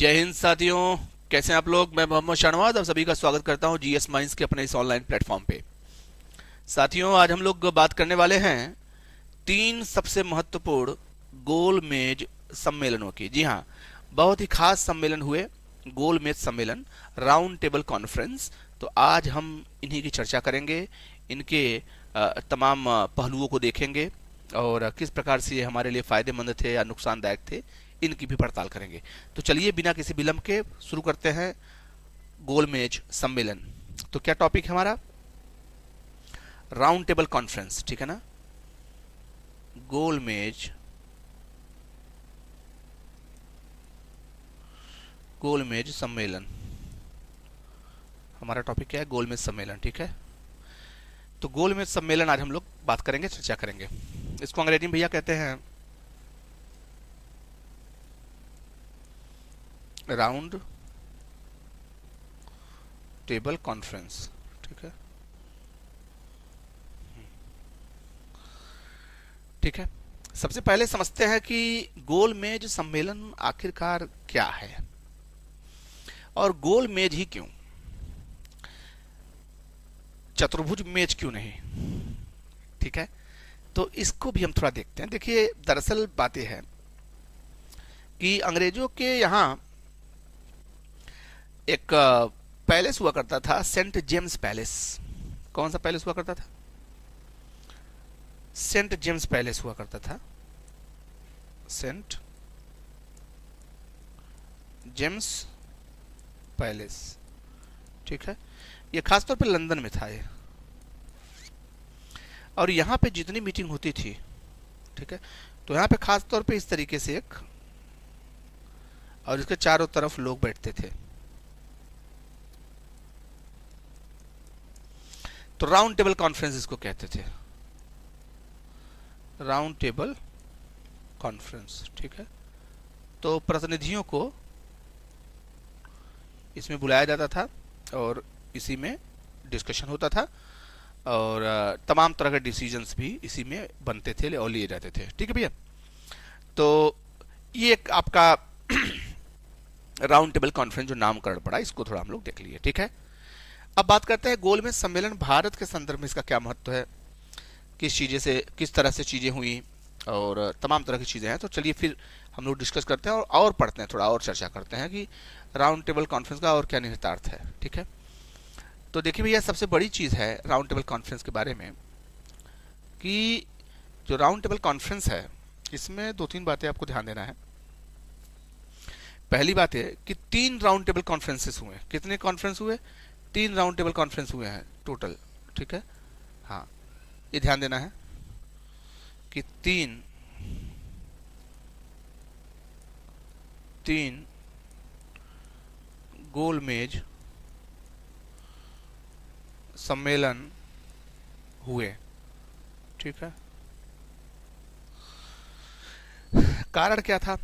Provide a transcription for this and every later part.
जय हिंद साथियों। कैसे हैं आप लोग। मैं मोहम्मद शाहनवाज आप सभी का स्वागत करता हूं जीएस माइंस के अपने इस ऑनलाइन प्लेटफॉर्म पे। साथियों, आज हम लोग बात करने वाले हैं तीन सबसे महत्वपूर्ण गोल मेज सम्मेलनों की। जी हाँ, बहुत ही खास सम्मेलन हुए, गोल मेज सम्मेलन, राउंड टेबल कॉन्फ्रेंस। तो आज हम इन्हीं की चर्चा करेंगे, इनके तमाम पहलुओं को देखेंगे और किस प्रकार से ये हमारे लिए फायदेमंद थे या नुकसानदायक थे, इनकी भी पड़ताल करेंगे। तो चलिए बिना किसी विलंब के शुरू करते हैं गोल मेज सम्मेलन। तो क्या टॉपिक है हमारा? राउंड टेबल कॉन्फ्रेंस, ठीक है ना। गोल मेज सम्मेलन हमारा टॉपिक क्या है? गोल मेज सम्मेलन, ठीक है। तो गोल मेज सम्मेलन आज हम लोग बात करेंगे, चर्चा करेंगे। इसको अंग्रेजी में भैया कहते हैं राउंड टेबल कॉन्फ्रेंस, ठीक है। ठीक है, सबसे पहले समझते हैं कि गोल मेज सम्मेलन आखिरकार क्या है और गोल मेज ही क्यों, चतुर्भुज मेज क्यों नहीं, ठीक है। तो इसको भी हम थोड़ा देखते हैं। देखिए, दरअसल बातें है कि अंग्रेजों के यहां एक पैलेस हुआ करता था, सेंट जेम्स पैलेस। कौन सा पैलेस हुआ करता था? सेंट जेम्स पैलेस हुआ करता था, सेंट जेम्स पैलेस, ठीक है। ये खासतौर पे लंदन में था ये। और यहां पे जितनी मीटिंग होती थी, ठीक है, तो यहां पे खासतौर पे इस तरीके से एक, और इसके चारों तरफ लोग बैठते थे। तो राउंड टेबल कॉन्फ्रेंस इसको कहते थे, राउंड टेबल कॉन्फ्रेंस, ठीक है। तो प्रतिनिधियों को इसमें बुलाया जाता था और इसी में डिस्कशन होता था और तमाम तरह के डिसीजंस भी इसी में बनते थे और लिए जाते थे, ठीक है भैया। तो ये एक आपका राउंड टेबल कॉन्फ्रेंस जो नामकरण पड़ा, इसको थोड़ा हम लोग देख लिए, ठीक है। अब बात करते हैं गोल मेज सम्मेलन भारत के संदर्भ में इसका क्या महत्व है, किस तरह से चीजें हुई और तमाम तरह की चीजें हैं। तो चलिए फिर हम लोग डिस्कस करते हैं और पढ़ते हैं, थोड़ा और चर्चा करते हैं कि राउंड टेबल कॉन्फ्रेंस का और क्या निहितार्थ है, ठीक है। तो देखिए भैया, सबसे बड़ी चीज है राउंड टेबल कॉन्फ्रेंस के बारे में कि जो राउंड टेबल कॉन्फ्रेंस है, इसमें दो तीन बातें आपको ध्यान देना है। पहली बात है कि 3 राउंड टेबल कॉन्फ्रेंसेस हुए। कितने कॉन्फ्रेंस हुए? 3 राउंड टेबल कॉन्फ्रेंस हुए हैं टोटल, ठीक है। हाँ, ये ध्यान देना है कि तीन गोल मेज सम्मेलन हुए, ठीक है। कारण क्या था?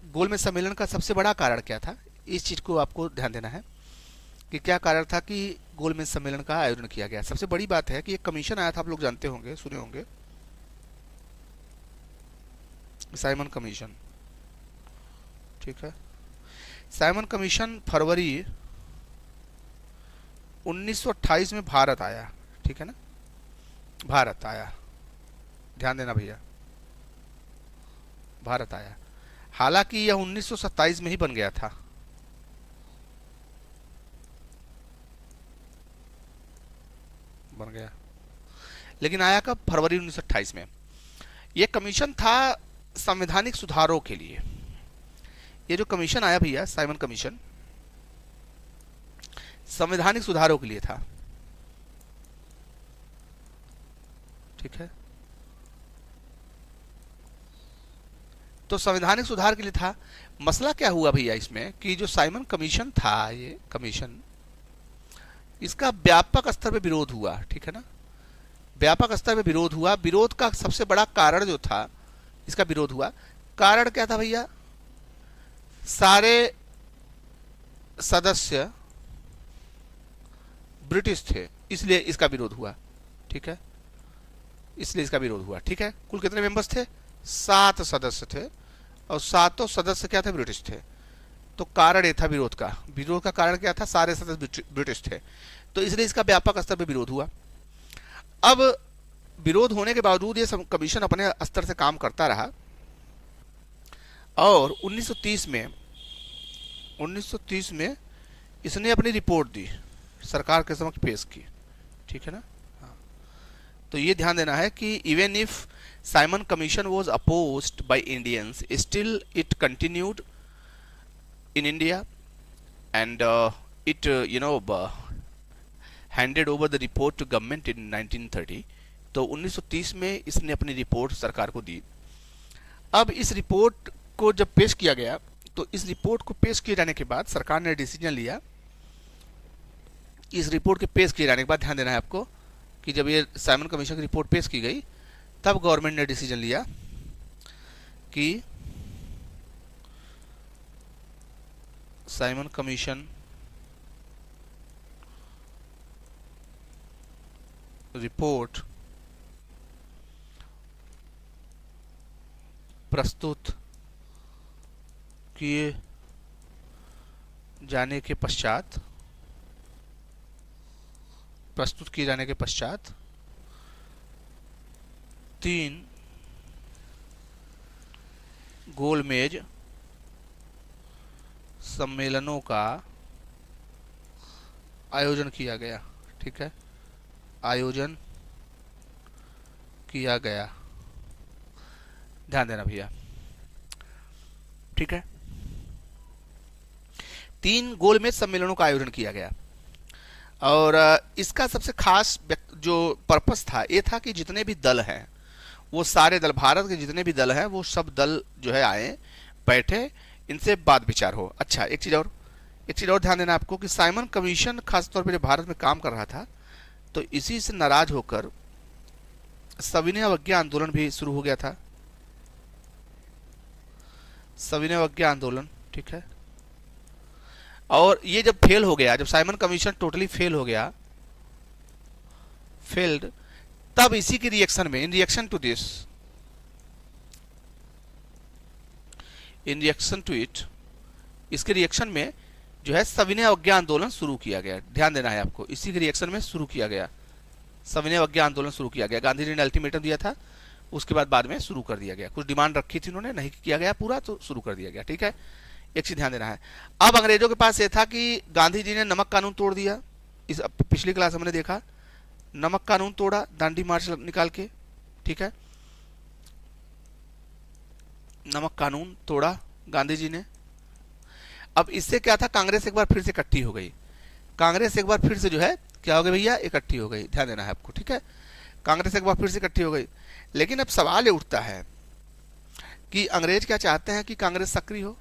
गोल मेज सम्मेलन का सबसे बड़ा कारण क्या था, इस चीज को आपको ध्यान देना है कि क्या कारण था कि गोल मेज सम्मेलन का आयोजन किया गया। सबसे बड़ी बात है कि एक कमीशन आया था, आप लोग जानते होंगे, सुने होंगे, साइमन कमीशन, ठीक है। साइमन कमीशन फरवरी 1928 में भारत आया, ठीक है ना, भारत आया, ध्यान देना भैया, भारत आया। हालांकि यह 1927 में ही बन गया था, बन गया, लेकिन आया कब? फरवरी 1928 में। यह कमीशन था संवैधानिक सुधारों के लिए। ये जो कमीशन आया भैया, साइमन कमीशन, संवैधानिक सुधारों के लिए था, ठीक है। तो संवैधानिक सुधार के लिए था। मसला क्या हुआ भैया इसमें कि जो साइमन कमीशन था, ये कमीशन, इसका व्यापक स्तर पे विरोध हुआ, ठीक है ना, व्यापक स्तर पे विरोध हुआ। विरोध का सबसे बड़ा कारण जो था, इसका विरोध हुआ, कारण क्या था भैया? सारे सदस्य ब्रिटिश थे, इसलिए इसका विरोध हुआ, ठीक है, इसलिए इसका विरोध हुआ, ठीक है। कुल कितने मेंबर्स थे? 7 सदस्य थे और 7 सदस्य क्या थे? ब्रिटिश थे। तो कारण ये था विरोध का। विरोध का कारण क्या था? सारे सदस्य ब्रिटिश थे, तो इसलिए इसका व्यापक स्तर पर विरोध हुआ। अब विरोध होने के बावजूद ये कमीशन अपने स्तर से काम करता रहा और 1930 में इसने अपनी रिपोर्ट दी, सरकार के समक्ष पेश की, ठीक है ना। हाँ। तो ये ध्यान देना है कि even if Simon Commission was opposed by Indians, still it continued in India and it handed over the report to government in 1930। तो 1930 में इसने अपनी रिपोर्ट सरकार को दी। अब इस रिपोर्ट को जब पेश किया गया, तो इस रिपोर्ट को पेश किए जाने के बाद सरकार ने डिसीजन लिया। इस रिपोर्ट के पेश किए जाने के बाद ध्यान देना है आपको कि जब ये साइमन कमीशन की रिपोर्ट पेश की गई, तब गवर्नमेंट ने डिसीजन लिया कि साइमन कमीशन रिपोर्ट प्रस्तुत किए जाने के पश्चात 3 गोलमेज सम्मेलनों का आयोजन किया गया। ठीक है, आयोजन किया गया, ध्यान देना भैया। ठीक है, 3 गोलमेज सम्मेलनों का आयोजन किया गया और इसका सबसे खास जो पर्पस था, ये था कि जितने भी दल हैं, वो सारे दल, भारत के जितने भी दल हैं, वो सब दल जो है आए, बैठे, इनसे बात विचार हो। अच्छा, एक चीज और ध्यान देना आपको कि साइमन कमीशन खासतौर पर जब भारत में काम कर रहा था, तो इसी से नाराज होकर सविनय अवज्ञा आंदोलन भी शुरू हो गया था। सविनय अवज्ञा आंदोलन, ठीक है। और ये जब फेल हो गया, जब साइमन कमीशन टोटली फेल हो गया, फेल्ड, तब इसी के रिएक्शन में, इन रिएक्शन टू इट, इसके रिएक्शन में जो है सविनय अवज्ञा आंदोलन शुरू किया गया। ध्यान देना है आपको, इसी के रिएक्शन में शुरू किया गया, सविनय अवज्ञा आंदोलन शुरू किया गया। गांधी जी ने अल्टीमेटम दिया था, उसके बाद में शुरू कर दिया गया। कुछ डिमांड रखी थी उन्होंने, नहीं किया गया पूरा, तो शुरू कर दिया गया। ठीक है, एक चीज ध्यान देना है। अब अंग्रेजों के पास ये था कि गांधी जी ने नमक कानून तोड़ दिया। इस पिछली क्लास हमने देखा, नमक कानून तोड़ा, दांडी मार्च निकाल के, ठीक है, नमक कानून तोड़ा गांधी जी ने। अब इससे क्या था, कांग्रेस एक बार फिर से इकट्ठी हो गई। कांग्रेस एक बार फिर से जो है क्या हो गई भैया, इकट्ठी हो गई। ध्यान देना है आपको, ठीक है, कांग्रेस एक बार फिर से इकट्ठी हो गई। लेकिन अब सवाल ये उठता है कि अंग्रेज क्या चाहते हैं कि कांग्रेस सक्रिय हो,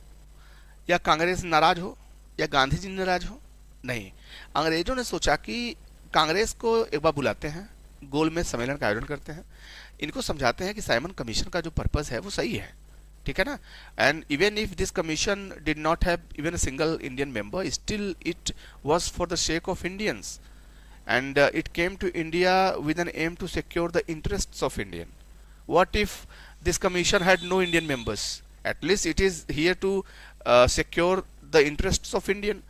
या कांग्रेस नाराज हो, या गांधी जी नाराज हो? नहीं, अंग्रेजों ने सोचा कि कांग्रेस को एक बार बुलाते हैं, गोलमेज सम्मेलन का आयोजन करते हैं, इनको समझाते हैं कि साइमन कमीशन का जो पर्पस है वो सही है, ठीक है ना। And even if this commission did not have even a single Indian member, still it was for the shake of Indians and it came to India with an aim to secure the interests of Indian. What if this commission had no Indian members? At least it is here to secure the interests of Indian.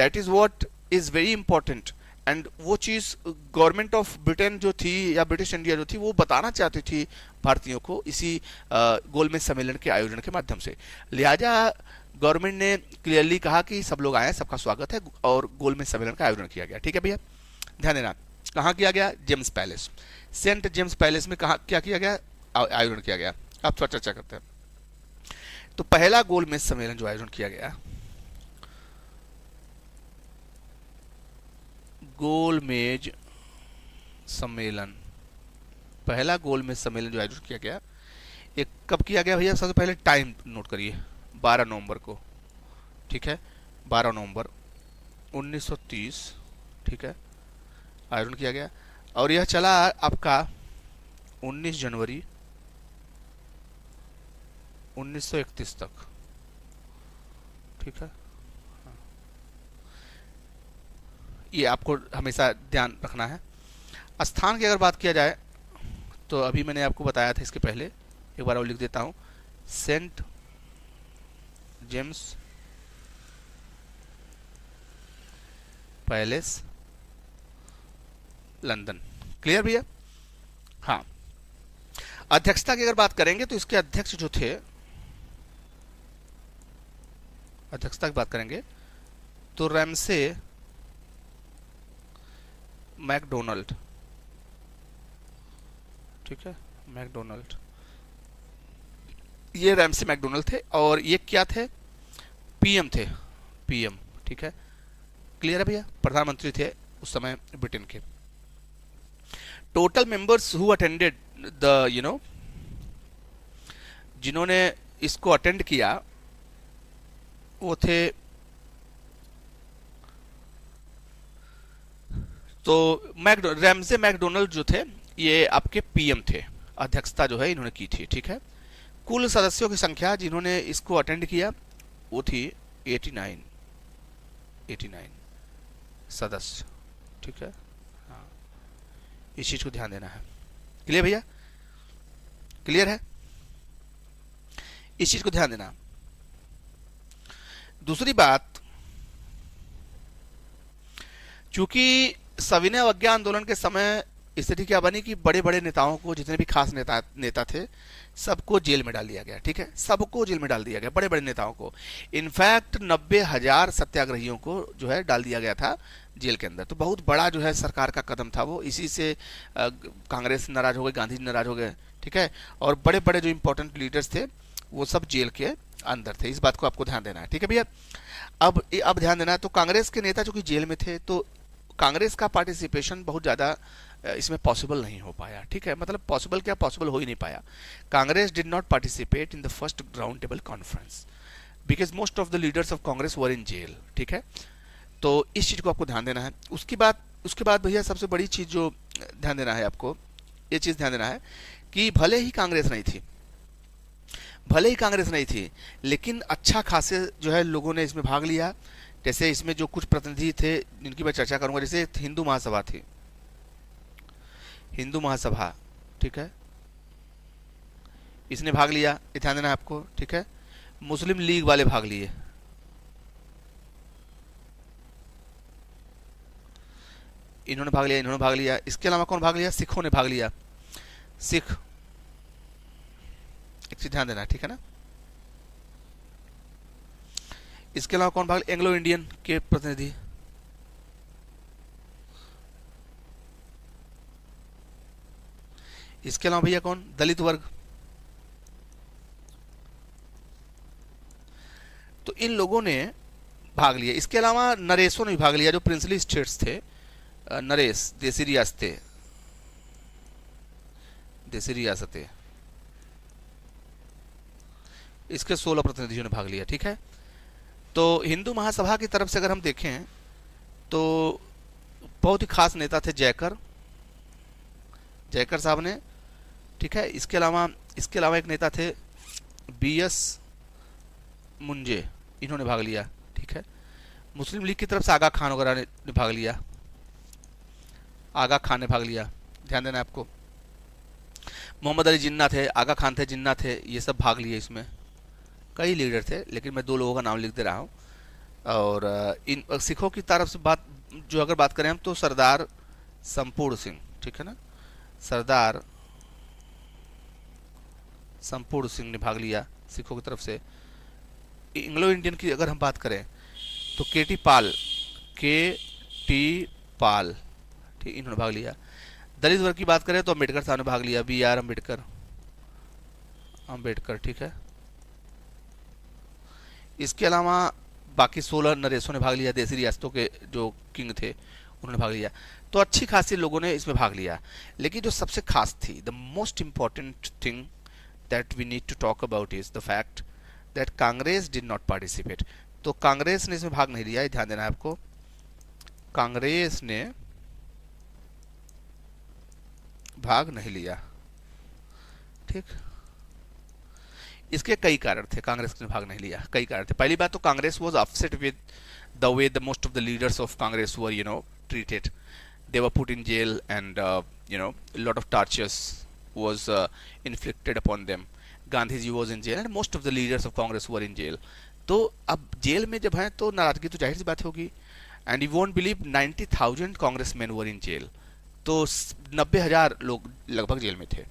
That is what is very important. And वो चीज़ government of Britain जो थी, या British India जो थी, वो बताना चाहती थी भारतीयों को इसी गोलमेज सम्मेलन के आयोजन के माध्यम से। लिहाजा गवर्नमेंट ने क्लियरली कहा कि सब लोग आए, सबका स्वागत है, और गोलमेज सम्मेलन का आयोजन किया गया। ठीक है भैया, ध्यान देना, कहाँ किया गया? James palace, saint James palace में कहाँ क्या किया गया? आयोजन किया गया। अब थोड़ा चर्चा करते हैं। तो पहला गोलमेज सम्मेलन जो आयोजन किया गया, गोलमेज सम्मेलन, पहला गोलमेज सम्मेलन जो आयोजन किया गया, एक कब किया गया भैया? सबसे पहले टाइम नोट करिए, 12 नवंबर को, ठीक है, 12 नवंबर 1930, ठीक है, आयोजन किया गया। और यह चला आपका 19 जनवरी 1931 तक, ठीक है। ये आपको हमेशा ध्यान रखना है। स्थान की अगर बात किया जाए, तो अभी मैंने आपको बताया था इसके पहले, एक बार और लिख देता हूँ, saint James palace London. Clear भैया? हाँ, अध्यक्षता की अगर बात करेंगे तो इसके अध्यक्ष जो थे, अध्यक्षता की बात करेंगे तो रैमसे मैकडोनाल्ड, ठीक है, मैकडोनाल्ड, ये रैमसे मैकडोनाल्ड थे और ये क्या थे? पीएम थे, पीएम, ठीक है। क्लियर है भैया? प्रधानमंत्री थे उस समय ब्रिटेन के। Total members who attended the जिन्होंने इसको अटेंड किया वो थे, तो रैमसे मैकडोनाल्ड जो थे ये आपके पीएम थे, अध्यक्षता जो है इन्होंने की थी, ठीक है। कुल सदस्यों की संख्या जिन्होंने इसको अटेंड किया वो थी 89 सदस्य, ठीक है। हाँ, इस चीज को ध्यान देना है। क्लियर भैया? क्लियर है? इस चीज को ध्यान देना। दूसरी बात, चूंकि सविनय अवज्ञा आंदोलन के समय स्थिति क्या बनी कि बड़े बड़े नेताओं को, जितने भी खास नेता थे, सबको जेल में डाल दिया गया, ठीक है, सबको जेल में डाल दिया गया, बड़े बड़े नेताओं को। इनफैक्ट 90,000 सत्याग्रहियों को जो है डाल दिया गया था जेल के अंदर। तो बहुत बड़ा जो है सरकार का कदम था वो। इसी से कांग्रेस नाराज हो गई, गांधी जी नाराज हो गए, ठीक है। और बड़े बड़े जो इंपॉर्टेंट लीडर्स थे वो सब जेल के अंदर थे। इस बात को आपको ध्यान देना है, ठीक है भैया। अब ध्यान देना है, तो कांग्रेस के नेता जो कि जेल में थे, तो कांग्रेस का पार्टिसिपेशन बहुत ज़्यादा इसमें पॉसिबल नहीं हो पाया, ठीक है। मतलब पॉसिबल क्या, पॉसिबल हो ही नहीं पाया। Congress did not participate in the first round table conference because most of the leaders of Congress were in jail, ठीक है। तो इस चीज़ को आपको ध्यान देना है। उसके बाद भैया सबसे बड़ी चीज़ जो ध्यान देना है आपको, ये चीज़ ध्यान देना है कि भले ही कांग्रेस नहीं थी, लेकिन अच्छा खासे जो है लोगों ने इसमें भाग लिया। जैसे इसमें जो कुछ प्रतिनिधि थे जिनकी मैं चर्चा करूंगा, जैसे हिंदू महासभा थी, हिंदू महासभा, ठीक है, इसने भाग लिया, ये ध्यान देना है आपको, ठीक है। मुस्लिम लीग वाले भाग लिए, इन्होंने भाग लिया। इसके अलावा कौन भाग लिया? सिखों ने भाग लिया, सिख, एक चीज ध्यान देना है, ठीक है ना। इसके अलावा कौन भाग? एंग्लो इंडियन के प्रतिनिधि, इसके अलावा भैया कौन? दलित वर्ग। तो इन लोगों ने भाग लिया। इसके अलावा नरेशों ने भी भाग लिया, जो प्रिंसली स्टेट्स थे, नरेश, देसी रियासतें, इसके 16 प्रतिनिधियों ने भाग लिया, ठीक है। तो हिंदू महासभा की तरफ से अगर हम देखें तो बहुत ही खास नेता थे जयकर साहब ने, ठीक है। इसके अलावा एक नेता थे BS मुंजे, इन्होंने भाग लिया, ठीक है। मुस्लिम लीग की तरफ से आगा खान वगैरह ने भाग लिया, आगा खान ने भाग लिया, ध्यान देना आपको। मोहम्मद अली जिन्ना थे, आगा खान थे, जिन्ना थे, ये सब भाग लिए। इसमें कई लीडर थे, लेकिन मैं 2 लोगों का नाम लिख दे रहा हूँ। और इन सिखों की तरफ से अगर बात करें हम, तो सरदार संपूर्ण सिंह, ठीक है ना, सरदार संपूर्ण सिंह ने भाग लिया सिखों की तरफ से। एंग्लो इंडियन की अगर हम बात करें तो KT पाल, ठीक, इन्होंने भाग लिया। दलित वर्ग की बात करें तो अम्बेडकर साहब ने भाग लिया, BR अम्बेडकर, ठीक है। इसके अलावा बाकी 16 नरेशों ने भाग लिया, देसी रियासतों के जो किंग थे उन्होंने भाग लिया। तो अच्छी खासी लोगों ने इसमें भाग लिया। लेकिन जो सबसे खास थी, the most important thing that we need to talk about is the fact that Congress did not participate. तो कांग्रेस ने इसमें भाग नहीं लिया, ध्यान देना है आपको। कांग्रेस ने भाग नहीं लिया, ठीक। इसके कई कारण थे, कांग्रेस ने भाग नहीं लिया, कई कारण थे। पहली बात तो Congress was upset with the way the most of the leaders of Congress were treated. They were put in jail and a lot of tortures was inflicted upon them. Gandhi ji was in jail and most of the leaders of Congress were in jail. तो अब jail में जब हैं तो नाराजगी तो जाहिर सी बात होगी। And you won't believe 90,000 congressmen were in jail. तो 90,000 लोग लगभग जेल में थे।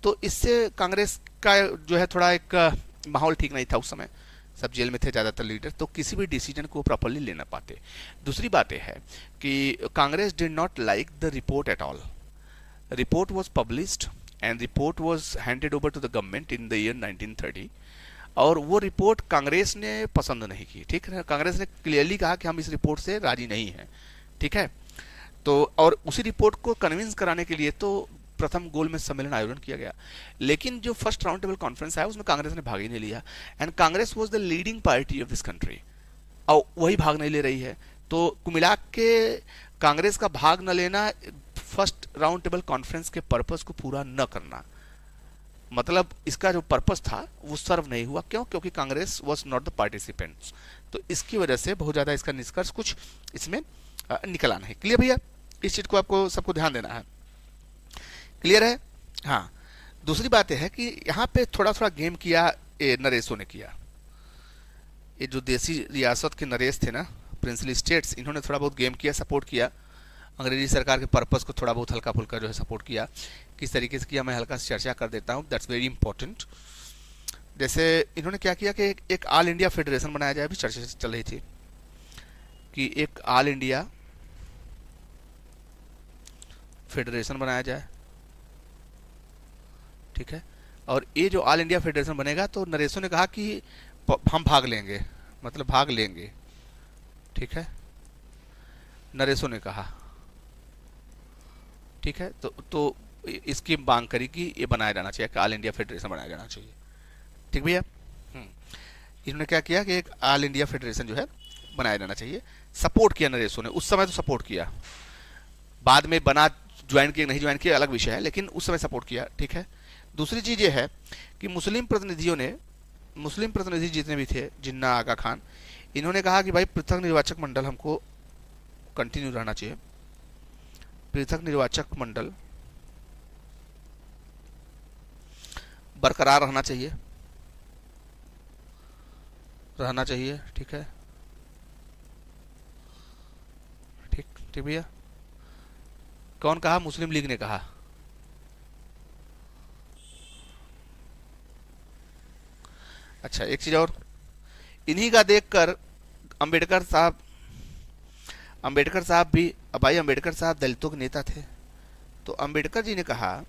तो इससे कांग्रेस का जो है थोड़ा एक माहौल ठीक नहीं था उस समय, सब जेल में थे ज़्यादातर लीडर, तो किसी भी डिसीजन को प्रॉपरली ले ना पाते। दूसरी बात यह है कि Congress did not like the report at all. Report was published and report was handed over to the government in the year 1930, और वो रिपोर्ट कांग्रेस ने पसंद नहीं की। ठीक है, कांग्रेस ने क्लियरली कहा कि हम इस रिपोर्ट से राजी नहीं हैं। ठीक है, तो और उसी रिपोर्ट को कन्विंस कराने के लिए तो प्रथम गोलमेज सम्मेलन आयोजन किया गया, लेकिन जो फर्स्ट राउंड टेबल कॉन्फ्रेंस आया उसमें कांग्रेस ने भाग ही नहीं लिया। And Congress was the leading party of this country, और वही भाग नहीं ले रही है। तो कुमिला के कांग्रेस का भाग न लेना फर्स्ट राउंड टेबल कॉन्फ्रेंस के पर्पस को पूरा न करना, मतलब इसका जो पर्पस था वो सर्व नहीं हुआ। क्यों? क्योंकि Congress was not the participants. तो इसकी वजह से बहुत ज्यादा इसका निष्कर्ष कुछ इसमें निकला नहीं। क्लियर भैया? इस चीज को आपको सबको ध्यान देना है। क्लियर है? हाँ, दूसरी बात यह है कि यहाँ पे थोड़ा थोड़ा गेम किया नरेशों ने किया। ये जो देसी रियासत के नरेश थे ना, प्रिंसली स्टेट्स, इन्होंने थोड़ा बहुत गेम किया, सपोर्ट किया अंग्रेजी सरकार के पर्पस को, थोड़ा बहुत हल्का फुल्का जो है सपोर्ट किया। किस तरीके से किया मैं हल्का से चर्चा कर देता हूँ, दैट्स वेरी इंपॉर्टेंट। जैसे इन्होंने क्या किया कि एक ऑल इंडिया फेडरेशन बनाया जाए, अभी चर्चा चल रही थी कि एक ऑल इंडिया फेडरेशन बनाया जाए। ठीक है, और ये जो ऑल इंडिया फेडरेशन बनेगा तो नरेशों ने कहा कि हम भाग लेंगे, मतलब भाग लेंगे। ठीक है, नरेशों ने कहा। ठीक है, तो इसकी मांग करी कि ये बनाया जाना चाहिए, ऑल इंडिया फेडरेशन बनाया जाना चाहिए। ठीक भैया? इन्होंने क्या किया कि एक ऑल इंडिया फेडरेशन जो है बनाया जाना चाहिए। सपोर्ट किया नरेशों ने, उस समय तो सपोर्ट किया, बाद में बना, ज्वाइन किया नहीं ज्वाइन किया अलग विषय है, लेकिन उस समय सपोर्ट किया। ठीक है, दूसरी चीज ये है कि मुस्लिम प्रतिनिधि जितने भी थे, जिन्ना, आगा खान, इन्होंने कहा कि भाई पृथक निर्वाचक मंडल हमको कंटिन्यू रहना चाहिए, पृथक निर्वाचक मंडल बरकरार रहना चाहिए, ठीक है, ठीक भैया? कौन कहा? मुस्लिम लीग ने कहा। अच्छा, एक चीज और, इन्हीं का देखकर अंबेडकर साहब भी, भाई अंबेडकर साहब दलितों के नेता थे, तो अंबेडकर जी ने कहा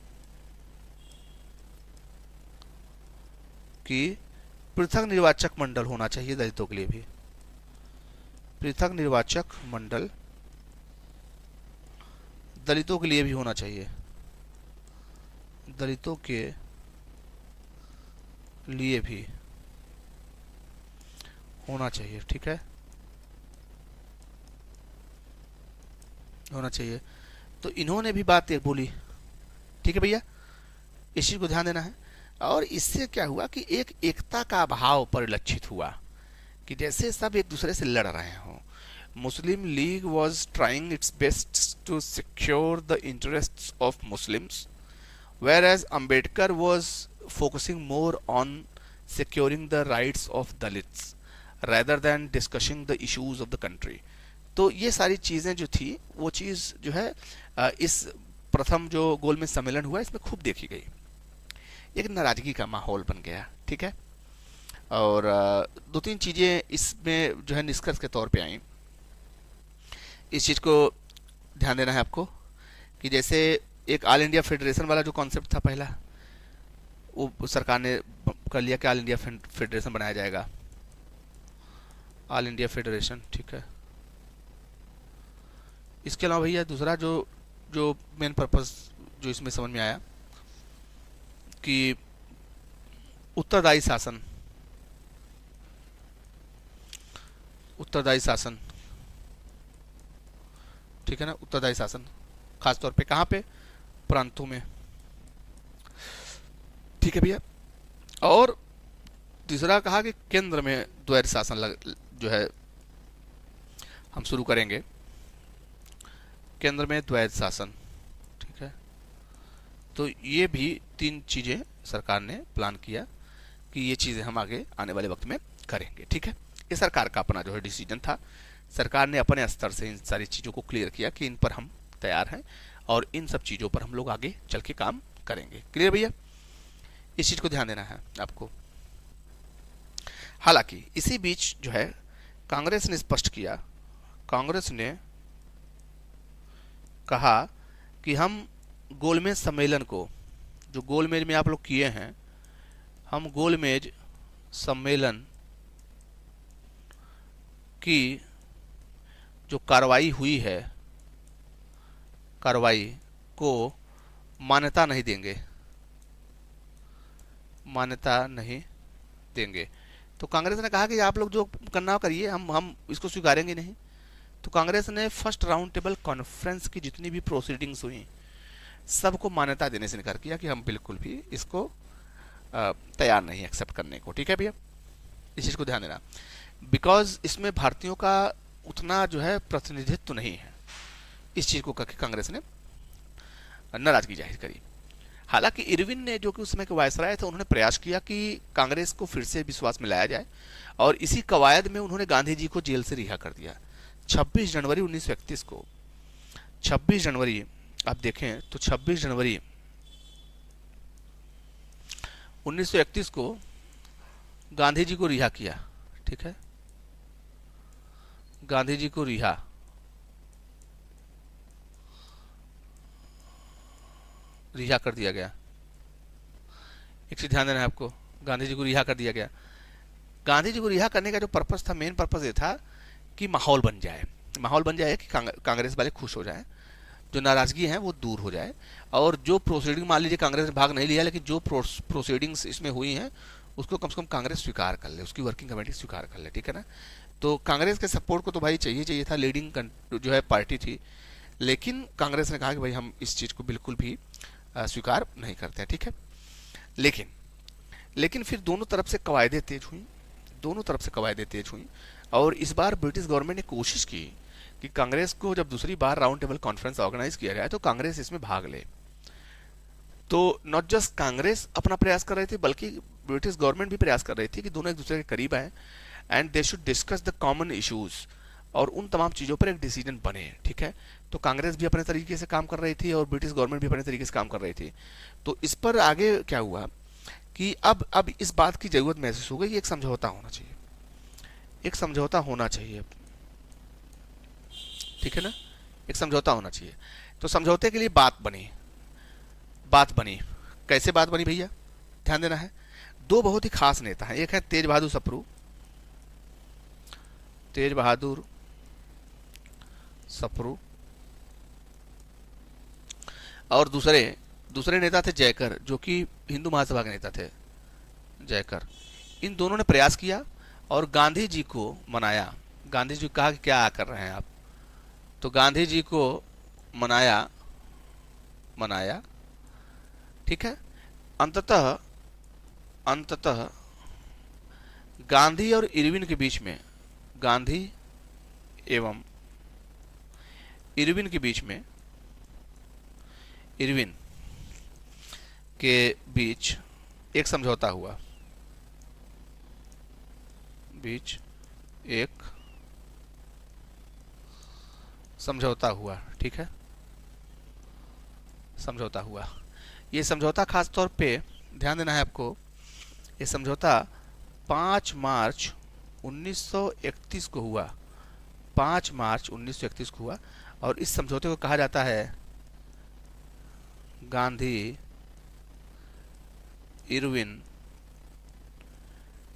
कि पृथक निर्वाचक मंडल होना चाहिए दलितों के लिए भी, पृथक निर्वाचक मंडल दलितों के लिए भी होना चाहिए, दलितों के लिए भी होना चाहिए। ठीक है, होना चाहिए। तो इन्होंने भी बात एक बोली। ठीक है भैया, इस चीज को ध्यान देना है। और इससे क्या हुआ कि एक एकता का अभाव परिलक्षित हुआ, कि जैसे सब एक दूसरे से लड़ रहे हों। Muslim League was trying its best to secure the interests of Muslims, whereas Ambedkar was focusing more on securing the rights of Dalits rather than discussing the issues of the country. तो ये सारी चीजें जो थी, वो चीज जो है इस प्रथम जो गोलमेज सम्मेलन हुआ इसमें खूब देखी गई। एक नाराजगी का माहौल बन गया। ठीक है, और दो तीन चीजें इसमें जो है निष्कर्ष के तौर पे आई। इस चीज को ध्यान देना है आपको कि जैसे एक ऑल इंडिया फेडरेशन वाला जो कॉन्सेप्ट था पहला, वो सरकार ने कर लिया कि ऑल इंडिया फेडरेशन बनाया जाएगा, ऑल इंडिया फेडरेशन। ठीक है, इसके अलावा भैया दूसरा जो मेन पर्पस जो इसमें समझ में आया कि उत्तरदायी शासन, ठीक है ना, उत्तरदायी शासन खासतौर पे कहाँ पे? प्रांतों में। ठीक है भैया, और तीसरा कहा कि केंद्र में द्वैध शासन जो है हम शुरू करेंगे, केंद्र में द्वैध शासन। ठीक है, तो ये भी तीन चीजें सरकार ने प्लान किया कि ये चीजें हम आगे आने वाले वक्त में करेंगे। ठीक है, ये सरकार का अपना जो है डिसीजन था। सरकार ने अपने स्तर से इन सारी चीज़ों को क्लियर किया कि इन पर हम तैयार हैं और इन सब चीज़ों पर हम लोग आगे चल के काम करेंगे। क्लियर भैया, इस चीज़ को ध्यान देना है आपको। हालांकि इसी बीच जो है कांग्रेस ने स्पष्ट किया, कांग्रेस ने कहा कि हम गोलमेज सम्मेलन को, जो गोलमेज में आप लोग किए हैं, हम गोलमेज सम्मेलन की जो कार्रवाई हुई है, कार्रवाई को मान्यता नहीं देंगे, मान्यता नहीं देंगे। तो कांग्रेस ने कहा कि आप लोग जो करना करिए, हम इसको स्वीकारेंगे नहीं। तो कांग्रेस ने फर्स्ट राउंड टेबल कॉन्फ्रेंस की जितनी भी प्रोसीडिंग्स हुई सबको मान्यता देने से इनकार किया कि हम बिल्कुल भी इसको तैयार नहीं एक्सेप्ट करने को। ठीक है भैया, इस चीज़ को ध्यान देना, बिकॉज इसमें भारतीयों का उतना जो है प्रतिनिधित्व तो नहीं है। इस चीज़ को करके कांग्रेस ने नाराजगी जाहिर करी। हालांकि इरविन ने, जो कि उस समय के वायसराय थे, उन्होंने प्रयास किया कि कांग्रेस को फिर से विश्वास में लाया जाए और इसी कवायद में उन्होंने गांधी जी को जेल से रिहा कर दिया 26 जनवरी 1931 को। 26 जनवरी आप देखें तो 26 जनवरी 1931 को गांधी जी को रिहा किया। ठीक है, गांधी जी को रिहा कर दिया गया। एक चीज ध्यान देना है आपको, गांधी जी को रिहा कर दिया गया। गांधी जी को रिहा करने का जो पर्पस था, मेन पर्पस ये था कि माहौल बन जाए, माहौल बन जाए कि कांग्रेस वाले खुश हो जाए, जो नाराजगी है वो दूर हो जाए, और जो प्रोसीडिंग, मान लीजिए कांग्रेस ने भाग नहीं लिया, लेकिन जो प्रोसीडिंग्स इसमें हुई हैं उसको कम से कम कांग्रेस स्वीकार कर ले, उसकी वर्किंग कमेटी स्वीकार कर ले। ठीक है ना, तो कांग्रेस के सपोर्ट को तो भाई चाहिए था, लीडिंग जो है पार्टी थी, लेकिन कांग्रेस ने कहा कि भाई हम इस चीज़ को बिल्कुल भी स्वीकार नहीं करते हैं। ठीक है, लेकिन फिर दोनों तरफ से कवायदें तेज हुई, दोनों तरफ से कवायदें तेज हुई, और इस बार ब्रिटिश गवर्नमेंट ने कोशिश की कि कांग्रेस को जब दूसरी बार राउंड टेबल कॉन्फ्रेंस ऑर्गेनाइज किया गया तो कांग्रेस इसमें भाग ले। तो नॉट जस्ट कांग्रेस अपना प्रयास कर रही थी, बल्कि ब्रिटिश गवर्नमेंट भी प्रयास कर रही थी कि दोनों एक दूसरे के करीब आए and they should discuss the common issues, और उन तमाम चीज़ों पर एक डिसीजन बने। ठीक है, तो कांग्रेस भी अपने तरीके से काम कर रही थी और ब्रिटिश गवर्नमेंट भी अपने तरीके से काम कर रही थी। तो इस पर आगे क्या हुआ कि अब इस बात की जरूरत महसूस हो गई, एक समझौता होना चाहिए, एक समझौता होना चाहिए। ठीक है ना, एक समझौता होना चाहिए। तो समझौते के लिए बात बनी। कैसे बात बनी भैया, ध्यान देना है। दो बहुत ही खास नेता हैं, एक है तेज बहादुर सप्रू, और दूसरे नेता थे जयकर, जो कि हिंदू महासभा के नेता थे, जयकर। इन दोनों ने प्रयास किया और गांधी जी को मनाया। गांधी जी को कहा कि क्या कर रहे हैं आप, तो गांधी जी को मनाया। ठीक है, अंततः गांधी और इरविन के बीच में, गांधी एवं इरविन के बीच में, इरविन के बीच एक समझौता हुआ, ठीक है, समझौता हुआ। ये समझौता खास तौर पे ध्यान देना है आपको, ये समझौता 5 मार्च 1931 को हुआ, 5 मार्च 1931 को हुआ, और इस समझौते को कहा जाता है गांधी इरविन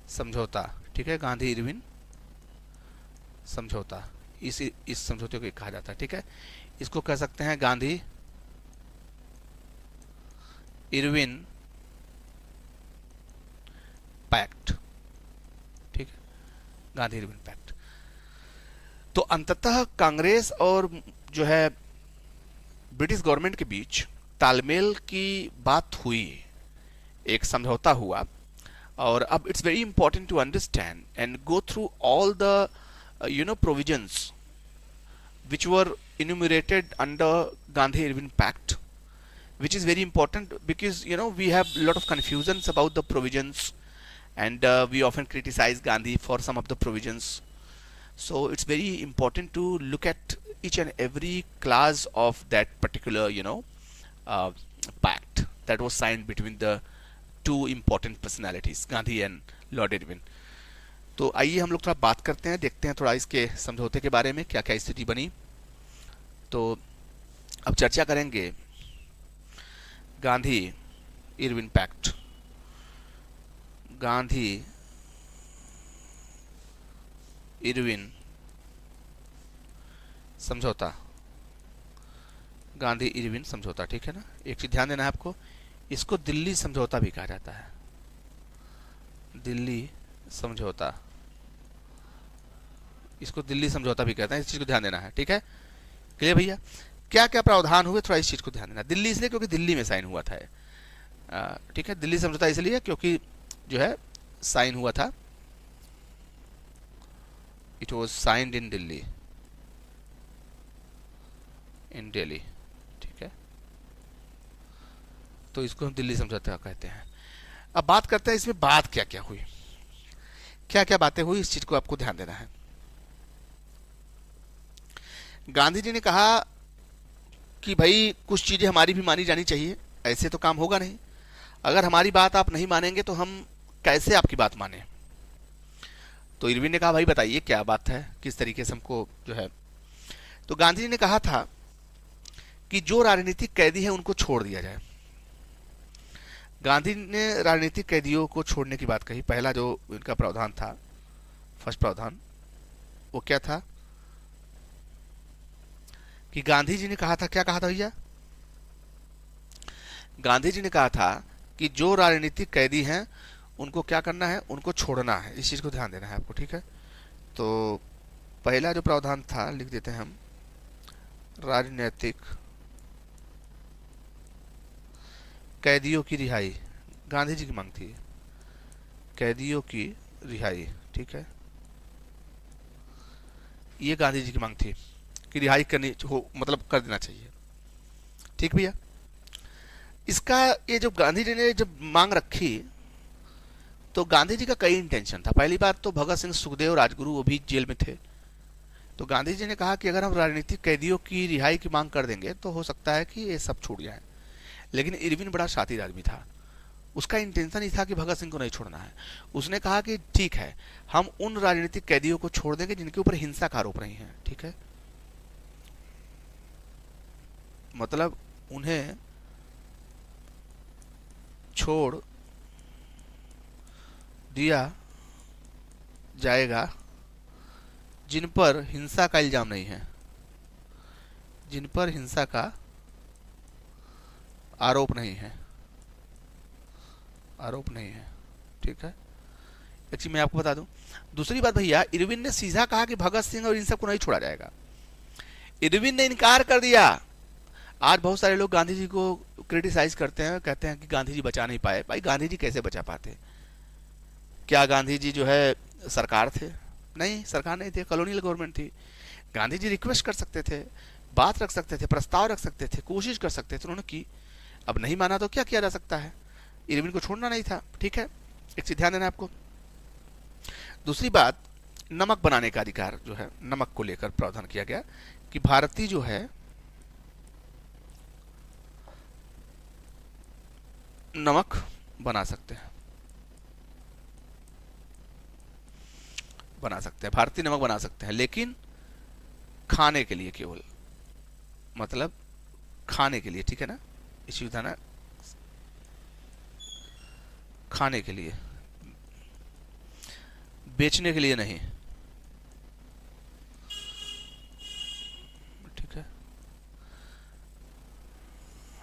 समझौता। ठीक है, गांधी इरविन समझौता, इस समझौते को कहा जाता है। ठीक है, इसको कह सकते हैं गांधी इरविन पैक्ट। ठीक है, गांधी इरविन पैक्ट। तो अंततः कांग्रेस और जो है ब्रिटिश गवर्नमेंट के बीच तालमेल की बात हुई, एक समझौता हुआ, और अब it's very important to understand and go through all the provisions which were enumerated under Gandhi-Irwin Pact, which is very important because we have a lot of confusions about the provisions and we often criticize Gandhi for some of the provisions. So it's very important to look at each and every clause of that particular, uh, pact that was signed between the two important personalities, Gandhi and Lord Irwin. तो आइए हम लोग थोड़ा बात करते हैं, देखते हैं थोड़ा इसके समझौते के बारे में क्या क्या स्थिति बनी। तो अब चर्चा करेंगे Gandhi Irwin pact, Gandhi Irwin समझौता, गांधी इरविन समझौता, ठीक है ना। एक चीज ध्यान देना है आपको, इसको दिल्ली समझौता भी कहा जाता है, दिल्ली समझौता, इसको दिल्ली समझौता भी कहते हैं, इस चीज को ध्यान देना है, ठीक है। क्लियर भैया? क्या क्या प्रावधान हुए थोड़ा इस चीज को ध्यान देना। दिल्ली इसलिए क्योंकि दिल्ली में साइन हुआ था, ठीक है। दिल्ली समझौता इसलिए क्योंकि जो है साइन हुआ था, it was signed in Delhi, in Delhi, ठीक है। तो इसको हम दिल्ली समझौता कहते हैं। अब बात करते हैं इसमें बात क्या क्या हुई, क्या क्या बातें हुई, इस चीज को आपको ध्यान देना है। गांधी जी ने कहा कि भाई कुछ चीजें हमारी भी मानी जानी चाहिए, ऐसे तो काम होगा नहीं, अगर हमारी बात आप नहीं मानेंगे तो हम कैसे आपकी बात माने। तो इरविन ने कहा भाई बताइए क्या बात है, किस तरीके से हमको जो है। तो गांधी जी ने कहा था कि जो राजनीतिक कैदी है उनको छोड़ दिया जाए। गांधी ने राजनीतिक कैदियों को छोड़ने की बात कही। पहला जो इनका प्रावधान था, फर्स्ट प्रावधान, वो क्या था कि गांधी जी ने कहा था, क्या कहा था भैया? गांधी जी ने कहा था कि जो राजनीतिक कैदी हैं उनको क्या करना है, उनको छोड़ना है। इस चीज को ध्यान देना है आपको, ठीक है। तो पहला जो प्रावधान था लिख देते हैं हम, राजनीतिक कैदियों की रिहाई, गांधी जी की मांग थी, कैदियों की रिहाई, ठीक है। ये गांधी जी की मांग थी कि रिहाई करनी हो, मतलब कर देना चाहिए, ठीक भैया। इसका ये जो गांधी जी ने जब मांग रखी तो गांधी जी का कई इंटेंशन था। पहली बात तो भगत सिंह, सुखदेव, राजगुरु वो भी जेल में थे। तो गांधी जी ने कहा कि अगर हम राजनीतिक कैदियों की रिहाई की मांग कर देंगे तो हो सकता है कि ये सब छूट जाए। लेकिन इरविन बड़ा शातिर आदमी था, उसका इंटेंशन ही था कि भगत सिंह को नहीं छोड़ना है। उसने कहा कि ठीक है, हम उन राजनीतिक कैदियों को छोड़ देंगे जिनके ऊपर हिंसा का आरोप नहीं है, ठीक है। मतलब उन्हें छोड़ दिया जाएगा जिन पर हिंसा का इल्जाम नहीं है, जिन पर हिंसा का आरोप नहीं है, आरोप नहीं है, ठीक है। एक चीज मैं आपको बता दूं, दूसरी बात भैया, इरविन ने सीधा कहा कि भगत सिंह और इन सबको नहीं छोड़ा जाएगा। इरविन ने इनकार कर दिया। आज बहुत सारे लोग गांधी जी को क्रिटिसाइज करते हैं, कहते हैं कि गांधी जी बचा नहीं पाए। भाई गांधी जी कैसे बचा पाते? क्या गांधी जी जो है सरकार थे? नहीं, सरकार नहीं थे, कॉलोनियल गवर्नमेंट थी। गांधी जी रिक्वेस्ट कर सकते थे, बात रख सकते थे, प्रस्ताव रख सकते थे, कोशिश कर सकते थे, उन्होंने की। अब नहीं माना तो क्या किया जा सकता है? इरविन को छोड़ना नहीं था, ठीक है। एक चीज ध्यान देना आपको। दूसरी बात, नमक बनाने का अधिकार जो है, नमक को लेकर प्रावधान किया गया कि भारतीय जो है नमक बना सकते हैं, बना सकते हैं, भारतीय नमक बना सकते हैं, लेकिन खाने के लिए केवल, मतलब खाने के लिए, ठीक है ना। इश्यू था ना, खाने के लिए, बेचने के लिए नहीं, ठीक है।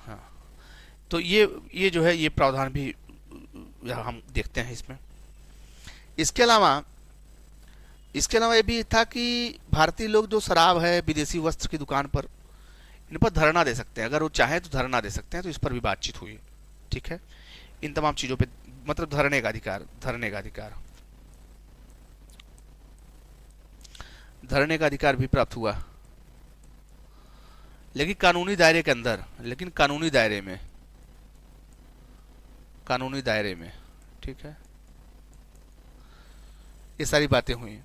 हाँ, तो ये जो है ये प्रावधान भी हम देखते हैं इसमें। इसके अलावा ये भी था कि भारतीय लोग जो शराब है, विदेशी वस्त्र की दुकान पर, इन पर धरना दे सकते हैं, अगर वो चाहे तो धरना दे सकते हैं। तो इस पर भी बातचीत हुई, ठीक है। इन तमाम चीजों पे मतलब धरने का अधिकार, धरने का अधिकार, धरने का अधिकार भी प्राप्त हुआ, लेकिन कानूनी दायरे के अंदर, लेकिन कानूनी दायरे में, कानूनी दायरे में, ठीक है। ये सारी बातें हुई।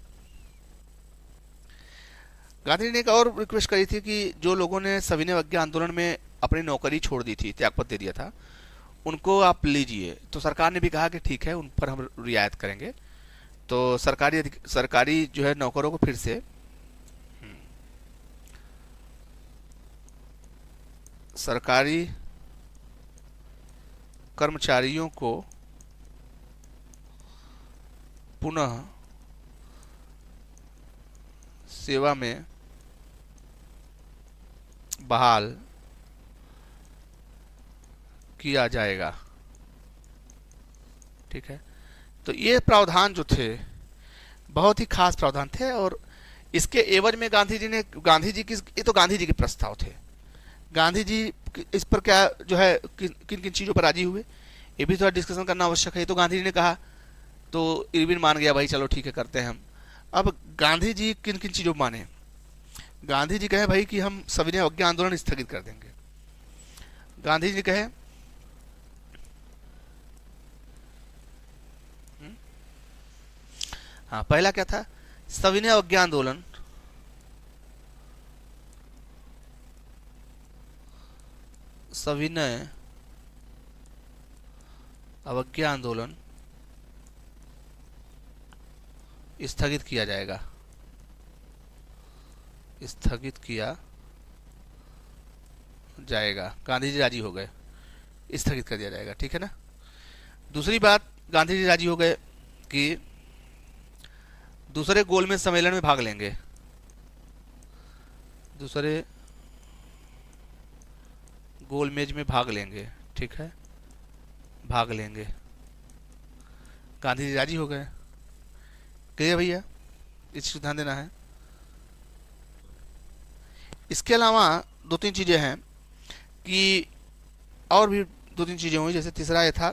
गांधी जी ने एक और रिक्वेस्ट करी थी कि जो लोगों ने सविनय अवज्ञा आंदोलन में अपनी नौकरी छोड़ दी थी, त्यागपत्र दे दिया था, उनको आप लीजिए। तो सरकार ने भी कहा कि ठीक है, उन पर हम रियायत करेंगे। तो सरकारी जो है नौकरों को फिर से सरकारी कर्मचारियों को पुनः सेवा में बहाल किया जाएगा। ठीक है, तो ये प्रावधान जो थे बहुत ही खास प्रावधान थे, और इसके एवज में गांधी जी के प्रस्ताव थे। गांधी जी इस पर क्या जो है किन किन चीजों पर राजी हुए, ये भी थोड़ा डिस्कशन करना आवश्यक है। तो गांधी जी ने कहा, तो इरविन मान गया, भाई चलो ठीक है करते हैं हम। अब गांधी जी किन किन चीजों माने? गांधी जी कहे भाई कि हम सविनय अवज्ञा आंदोलन स्थगित कर देंगे। गांधी जी कहे हाँ, पहला क्या था? सविनय अवज्ञा आंदोलन सविनय अवज्ञा आंदोलन स्थगित किया जाएगा, स्थगित किया जाएगा। गांधी जी राजी हो गए, स्थगित कर दिया जाएगा। ठीक है ना। दूसरी बात, गांधी जी राजी हो गए कि दूसरे गोलमेज सम्मेलन में भाग लेंगे, दूसरे गोलमेज में भाग लेंगे। ठीक है, भाग लेंगे। गांधी जी राजी हो गए। क्लियर भैया, इस चीज ध्यान देना है। इसके अलावा दो तीन चीजें हैं कि और भी दो तीन चीजें हुई। जैसे तीसरा ये था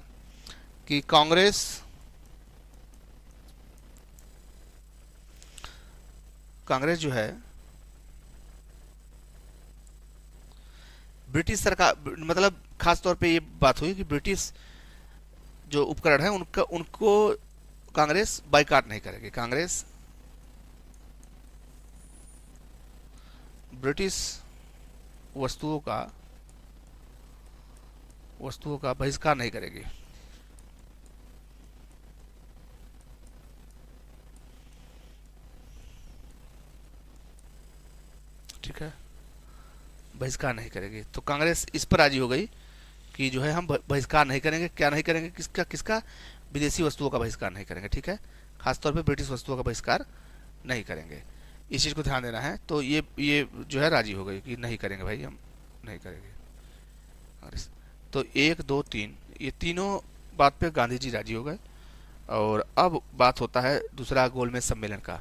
कि कांग्रेस जो है ब्रिटिश सरकार, मतलब खास तौर पे ये बात हुई कि ब्रिटिश जो उपकरण है उनको कांग्रेस बाइकाट नहीं करेगी। कांग्रेस ब्रिटिश वस्तुओं का बहिष्कार नहीं करेगी। ठीक है, बहिष्कार नहीं करेगी। तो कांग्रेस इस पर राजी हो गई कि जो है हम बहिष्कार नहीं करेंगे। क्या नहीं करेंगे? किसका? विदेशी वस्तुओं का बहिष्कार नहीं करेंगे। ठीक है, खासतौर पे ब्रिटिश वस्तुओं का बहिष्कार नहीं करेंगे। इस चीज को ध्यान देना है। तो ये जो है राजी हो गई कि नहीं करेंगे भाई, हम नहीं करेंगे। तो 1 2 3 ये तीनों बात पे गांधी जी राजी हो गए। और अब बात होता है दूसरा गोलमेज सम्मेलन का।